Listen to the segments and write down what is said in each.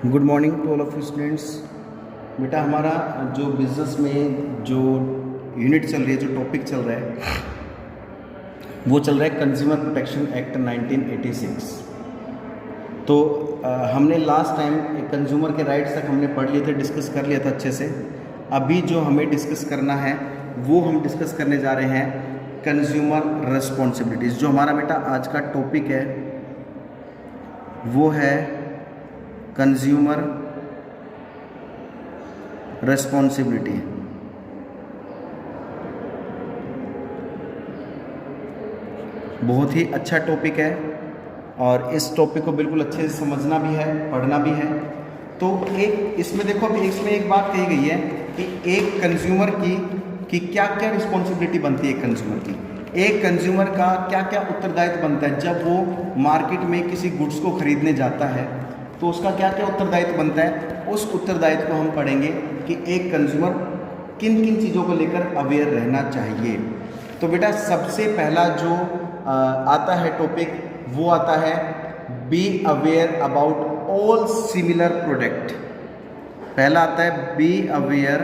Good morning to all of you students. बेटा हमारा जो बिज़नेस में जो यूनिट चल रही है, जो टॉपिक चल रहा है, वो चल रहा है कंज्यूमर प्रोटेक्शन एक्ट 1986। तो हमने लास्ट टाइम कंज्यूमर के राइट्स तक हमने पढ़ लिए थे, डिस्कस कर लिया था अच्छे से। अभी जो हमें डिस्कस करना है वो हम डिस्कस करने जा रहे हैं कंज्यूमर रिस्पॉन्सिबिलिटीज़। जो हमारा बेटा आज का टॉपिक है वो है कंज्यूमर रिस्पॉन्सिबिलिटी। बहुत ही अच्छा टॉपिक है और इस टॉपिक को बिल्कुल अच्छे से समझना भी है, पढ़ना भी है। तो एक इसमें देखो, अभी इसमें एक बात कही गई है कि एक कंज्यूमर की क्या क्या रिस्पॉन्सिबिलिटी बनती है। कंज्यूमर की, एक कंज्यूमर का क्या क्या उत्तरदायित्व बनता है जब वो मार्केट में किसी गुड्स को खरीदने जाता है, तो उसका क्या क्या उत्तरदायित्व बनता है। उस उत्तरदायित्व को हम पढ़ेंगे कि एक कंज्यूमर किन किन चीज़ों को लेकर अवेयर रहना चाहिए। तो बेटा सबसे पहला जो आता है टॉपिक, वो आता है be aware about all similar product. पहला आता है be aware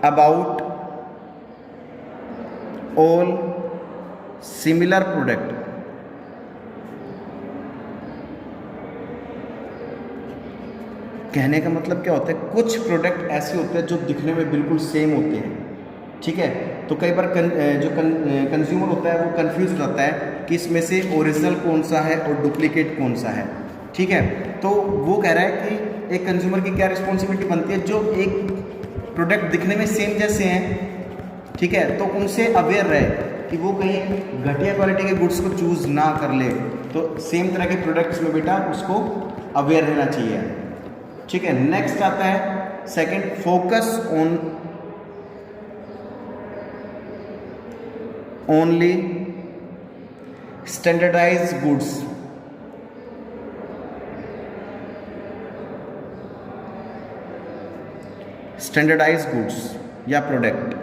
about all similar product. कहने का मतलब क्या होता है, कुछ प्रोडक्ट ऐसे होते हैं जो दिखने में बिल्कुल सेम होते हैं, ठीक है। तो कई बार जो कंज्यूमर होता है वो कंफ्यूज रहता है कि इसमें से ओरिजिनल कौन सा है और डुप्लीकेट कौन सा है, ठीक है। तो वो कह रहा है कि एक कंज्यूमर की क्या रिस्पॉन्सिबिलिटी बनती है, जो एक प्रोडक्ट दिखने में सेम जैसे हैं, ठीक है, तो उनसे अवेयर रहे कि वो कहीं घटिया क्वालिटी के गुड्स को चूज़ ना कर ले। तो सेम तरह के प्रोडक्ट्स में बेटा उसको अवेयर रहना चाहिए, ठीक है। नेक्स्ट आता है second, focus on only standardise goods. Standardise goods या प्रोडक्ट।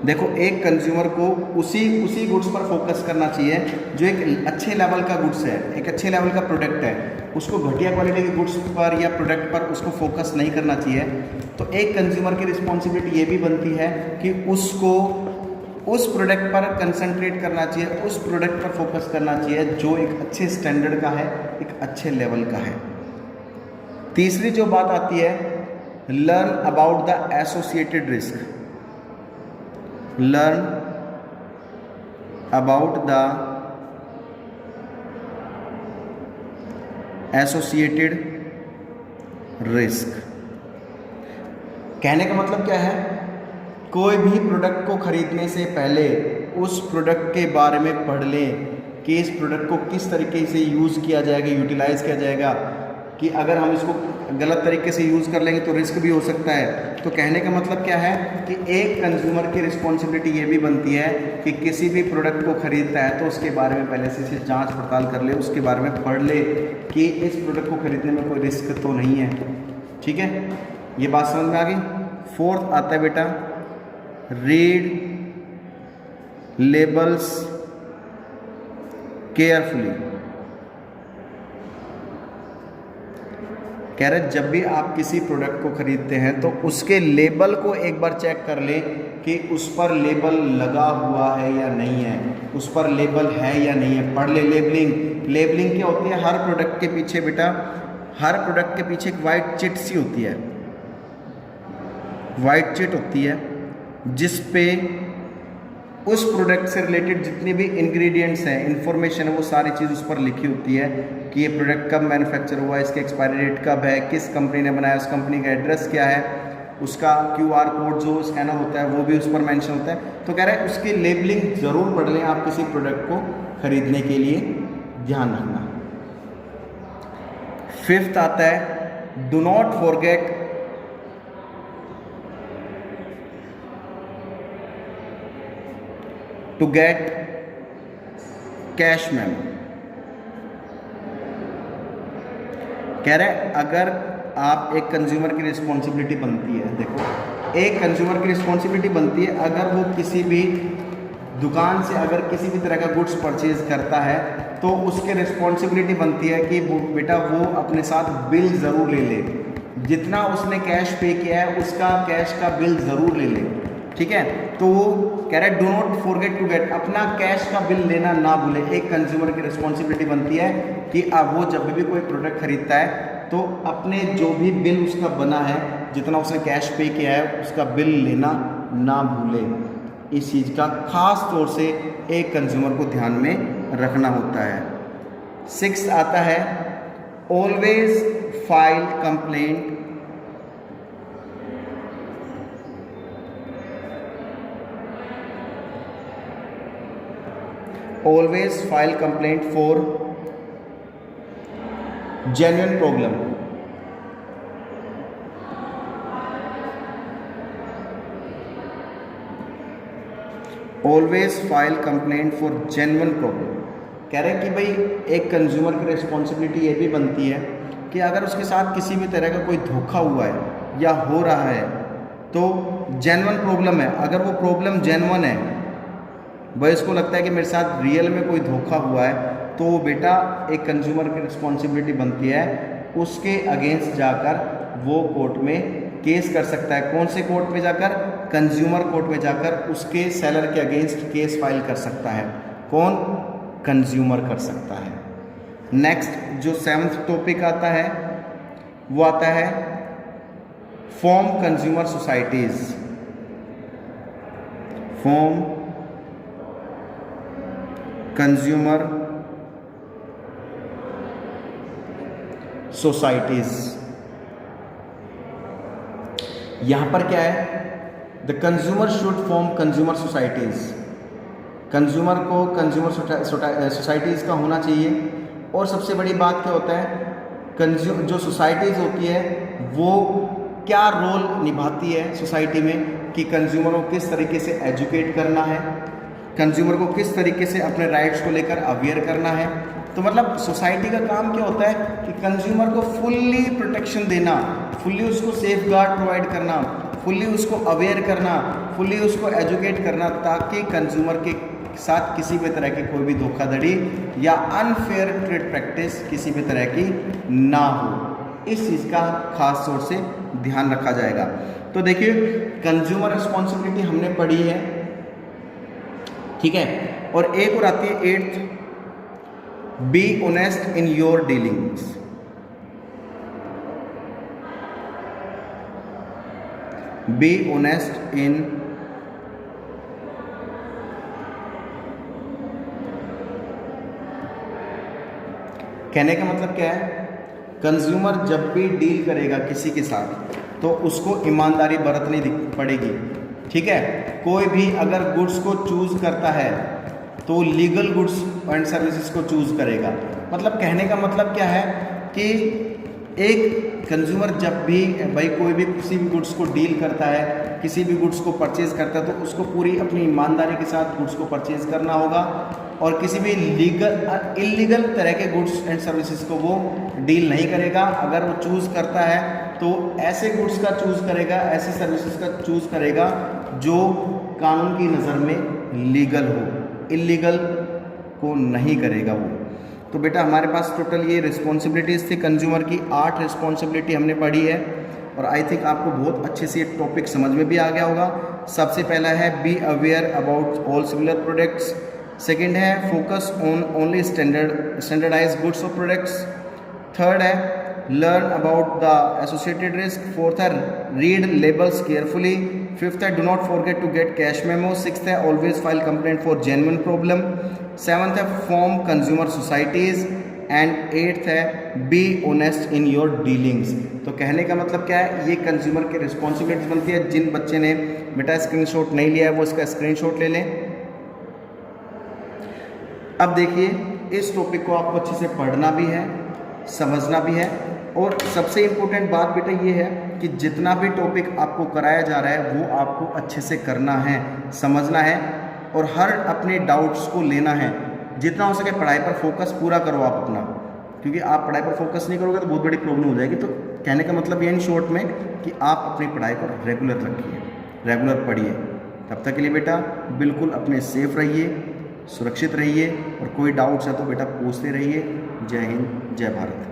देखो एक कंज्यूमर को उसी गुड्स पर फोकस करना चाहिए जो एक अच्छे लेवल का गुड्स है, एक अच्छे लेवल का प्रोडक्ट है। उसको घटिया क्वालिटी के गुड्स पर या प्रोडक्ट पर उसको फोकस नहीं करना चाहिए। तो एक कंज्यूमर की रिस्पॉन्सिबिलिटी ये भी बनती है कि उसको उस प्रोडक्ट पर कंसंट्रेट करना चाहिए, उस प्रोडक्ट पर फोकस करना चाहिए जो एक अच्छे स्टैंडर्ड का है, एक अच्छे लेवल का है। तीसरी जो बात आती है, learn about the associated risk. Learn about the associated risk. कहने का मतलब क्या है, कोई भी प्रोडक्ट को खरीदने से पहले उस प्रोडक्ट के बारे में पढ़ लें कि इस प्रोडक्ट को किस तरीके से यूज़ किया जाएगा, यूटिलाइज किया जाएगा, कि अगर हम इसको गलत तरीके से यूज़ कर लेंगे तो रिस्क भी हो सकता है। तो कहने का मतलब क्या है कि एक कंज्यूमर की रिस्पॉन्सिबिलिटी ये भी बनती है कि किसी भी प्रोडक्ट को खरीदता है तो उसके बारे में पहले से जांच पड़ताल कर ले, उसके बारे में पढ़ ले कि इस प्रोडक्ट को खरीदने में कोई रिस्क तो नहीं है, ठीक है। ये बात समझ में आ गई। फोर्थ आता है बेटा, रीड लेबल्स केयरफुली। कह रहे जब भी आप किसी प्रोडक्ट को खरीदते हैं तो उसके लेबल को एक बार चेक कर लें कि उस पर लेबल लगा हुआ है या नहीं है, उस पर लेबल है या नहीं है, पढ़ ले। लेबलिंग, लेबलिंग क्या होती है, हर प्रोडक्ट के पीछे बेटा, हर प्रोडक्ट के पीछे एक वाइट चिट सी होती है, वाइट चिट होती है जिस पे उस प्रोडक्ट से रिलेटेड जितने भी इंग्रेडिएंट्स हैं, इंफॉर्मेशन है, वो सारी चीज़ उस पर लिखी होती है कि ये प्रोडक्ट कब मैन्युफैक्चर हुआ है, इसकी एक्सपायरी डेट कब है, किस कंपनी ने बनाया, उस कंपनी का एड्रेस क्या है, उसका QR कोड जो स्कैनर होता है वो भी उस पर मेंशन होता है। तो कह रहे हैं उसकी लेबलिंग ज़रूर पढ़ लें आप किसी प्रोडक्ट को खरीदने के लिए, ध्यान रखना। फिफ्थ आता है, do not forget to get cash memo. कह रहे अगर आप एक कंज्यूमर की रिस्पॉन्सिबिलिटी बनती है, देखो एक कंज्यूमर की रिस्पॉन्सिबिलिटी बनती है अगर वो किसी भी दुकान से अगर किसी भी तरह का गुड्स परचेज करता है तो उसके रिस्पॉन्सिबिलिटी बनती है कि वो बेटा वो अपने साथ बिल ज़रूर ले ले, जितना उसने कैश पे किया है उसका कैश का बिल ज़रूर ले ले, ठीक है। तो वो कह रहा है do not forget to get, अपना कैश का बिल लेना ना भूले। एक कंज्यूमर की रिस्पॉन्सिबिलिटी बनती है कि अब वो जब भी कोई प्रोडक्ट खरीदता है तो अपने जो भी बिल उसका बना है, जितना उसने कैश पे किया है उसका बिल लेना ना भूले। इस चीज़ का खास तौर से एक कंज्यूमर को ध्यान में रखना होता है। 6 आता है always file complaint always file complaint for genuine problem। Always file complaint for genuine problem. कह रहे हैं कि भाई एक कंज्यूमर की रिस्पॉन्सिबिलिटी ये भी बनती है कि अगर उसके साथ किसी भी तरह का कोई धोखा हुआ है या हो रहा है तो जेन्युइन प्रॉब्लम है, अगर वो प्रॉब्लम जेन्युइन है, भाई इसको लगता है कि मेरे साथ रियल में कोई धोखा हुआ है, तो बेटा एक कंज्यूमर की रिस्पॉन्सिबिलिटी बनती है उसके अगेंस्ट जाकर वो कोर्ट में केस कर सकता है। कौन से कोर्ट में जाकर? कंज्यूमर कोर्ट में जाकर उसके सेलर के अगेंस्ट केस फाइल कर सकता है। कौन? कंज्यूमर कर सकता है। नेक्स्ट जो 7th टॉपिक आता है वो आता है form consumer societies. Form consumer societies. यहां पर क्या है? The consumer should form consumer societies. Consumer को कंज्यूमर सोसाइटीज का होना चाहिए। और सबसे बड़ी बात क्या होता है, जो सोसाइटीज होती है वो क्या रोल निभाती है सोसाइटी में कि कंज्यूमर को किस तरीके से एजुकेट करना है, कंज्यूमर को किस तरीके से अपने राइट्स को लेकर अवेयर करना है। तो मतलब सोसाइटी का काम क्या होता है कि कंज्यूमर को फुल्ली प्रोटेक्शन देना, फुल्ली उसको सेफ गार्ड प्रोवाइड करना, फुल्ली उसको अवेयर करना, फुल्ली उसको एजुकेट करना, ताकि कंज्यूमर के साथ किसी भी तरह की कोई भी धोखाधड़ी या अनफेयर ट्रेड प्रैक्टिस किसी भी तरह की ना हो। इस चीज़ का खास तौर से ध्यान रखा जाएगा। तो देखिए कंज्यूमर रिस्पॉन्सिबिलिटी हमने पढ़ी है, ठीक है। और एक और आती है 8th, B honest in your dealings. B honest इन कहने का मतलब क्या है, कंज्यूमर जब भी डील करेगा किसी के साथ तो उसको ईमानदारी बरतनी पड़ेगी, ठीक है। कोई भी अगर गुड्स को चूज़ करता है तो लीगल गुड्स एंड सर्विसेज को चूज़ करेगा। मतलब कहने का मतलब क्या है कि एक कंज्यूमर जब भी भाई कोई भी किसी भी गुड्स को डील करता है, किसी भी गुड्स को परचेज करता है, तो उसको पूरी अपनी ईमानदारी के साथ गुड्स को परचेज करना होगा और किसी भी इलीगल तरह के गुड्स एंड सर्विसेज को वो डील नहीं करेगा। अगर वो चूज़ करता है तो ऐसे गुड्स का चूज़ करेगा, ऐसे सर्विसेज का चूज़ करेगा जो कानून की नज़र में लीगल हो, इलीगल को नहीं करेगा वो। तो बेटा हमारे पास टोटल ये रिस्पॉन्सिबिलिटीज़ थी कंज्यूमर की, 8 रिस्पॉन्सिबिलिटी हमने पढ़ी है और आई थिंक आपको बहुत अच्छे से ये टॉपिक समझ में भी आ गया होगा। सबसे पहला है be aware about all similar products. Second है focus on only standardise goods और प्रोडक्ट्स। थर्ड है learn about the associated risk. Fourth है रीड लेबल्स केयरफुली। फिफ्थ है do not forget to get cash memo. Sixth है always file complaint for genuine problem. Seventh है form consumer societies and eighth है be honest in your dealings. तो कहने का मतलब क्या है, ये कंज्यूमर की रिस्पॉन्सिबिलिटी बनती है। जिन बच्चे ने बेटा स्क्रीनशॉट नहीं लिया है वो इसका स्क्रीनशॉट ले लें। अब देखिए इस टॉपिक को आपको अच्छे से पढ़ना भी है, समझना भी है और सबसे इम्पोर्टेंट बात बेटा ये है कि जितना भी टॉपिक आपको कराया जा रहा है वो आपको अच्छे से करना है, समझना है और हर अपने डाउट्स को लेना है। जितना हो सके पढ़ाई पर फोकस पूरा करो आप अपना, क्योंकि आप पढ़ाई पर फोकस नहीं करोगे तो बहुत बड़ी प्रॉब्लम हो जाएगी। तो कहने का मतलब ये इन शॉर्ट में कि आप अपनी पढ़ाई को रेगुलर रखिए, रेगुलर पढ़िए, तब तक के लिए बेटा बिल्कुल अपने सेफ रहिए, सुरक्षित रहिए और कोई डाउट्स है तो बेटा पूछते रहिए। जय हिंद, जय भारत।